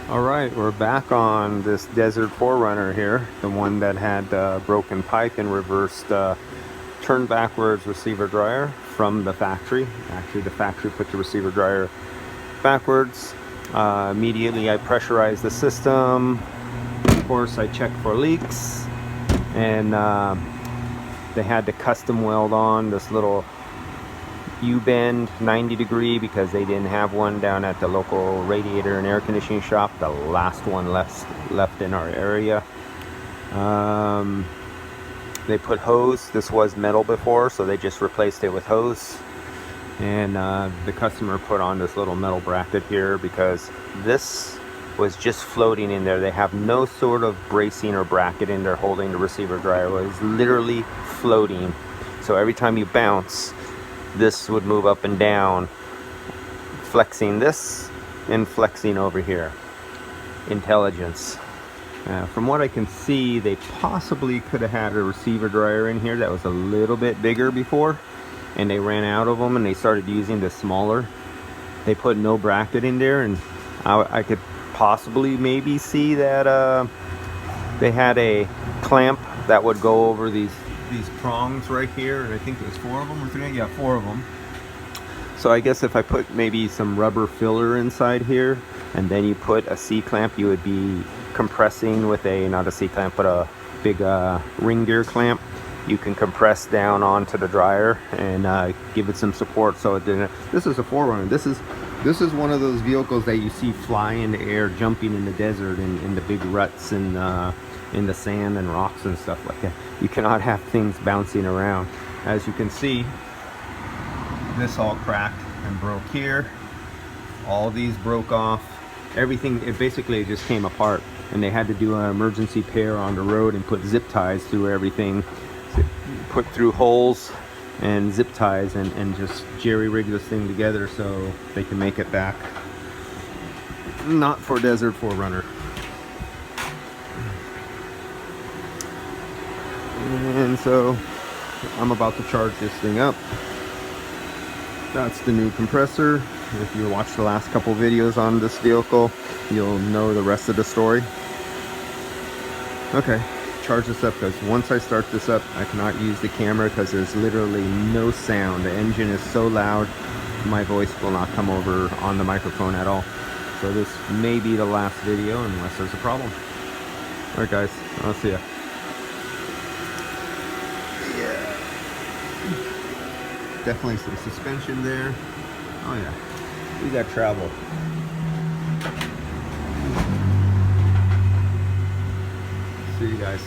All right, we're back on this Desert 4Runner here, the one that had broken pipe and reversed turn backwards receiver dryer from the factory. Actually, the factory put the receiver dryer backwards. Immediately I pressurized the system. Of course, I checked for leaks, and they had to custom weld on this little U-bend 90-degree because they didn't have one down at the local radiator and air conditioning shop, the last one left in our area. They put hose. This was metal before, so they just replaced it with hose. And the customer put on this little metal bracket here because this was just floating in there. They have no sort of bracing or bracket in there holding the receiver dryer. It was literally floating. So every time you bounce, this would move up and down, flexing this and flexing over here. Intelligence. From what I can see, they possibly could have had a receiver dryer in here that was a little bit bigger before, and they ran out of them and they started using the smaller. They put no bracket in there, and I could possibly maybe see that they had a clamp that would go over these prongs right here, and I think there's 4 of them or 3. Yeah, 4 of them. So I guess if I put maybe some rubber filler inside here and then you put a C-clamp, you would be compressing with a, not a C-clamp, but a big ring gear clamp. You can compress down onto the dryer and give it some support so it didn't. This is a 4Runner. This is one of those vehicles that you see fly in the air, jumping in the desert in the big ruts and in the sand and rocks and stuff like that. You cannot have things bouncing around. As you can see, this all cracked and broke here. All these broke off. Everything, it basically just came apart, and they had to do an emergency repair on the road and put zip ties through everything, put through holes and zip ties, and just jerry-rig this thing together so they can make it back. Not for Desert 4Runner. And so I'm about to charge this thing up. That's the new compressor. If you watch the last couple videos on this vehicle, you'll know the rest of the story. Okay, charge this up, because once I start this up, I cannot use the camera because there's literally no sound. The engine is so loud, my voice will not come over on the microphone at all. So this may be the last video unless there's a problem. Alright guys, I'll see ya. Definitely some suspension there. Oh yeah, we got travel. See you guys.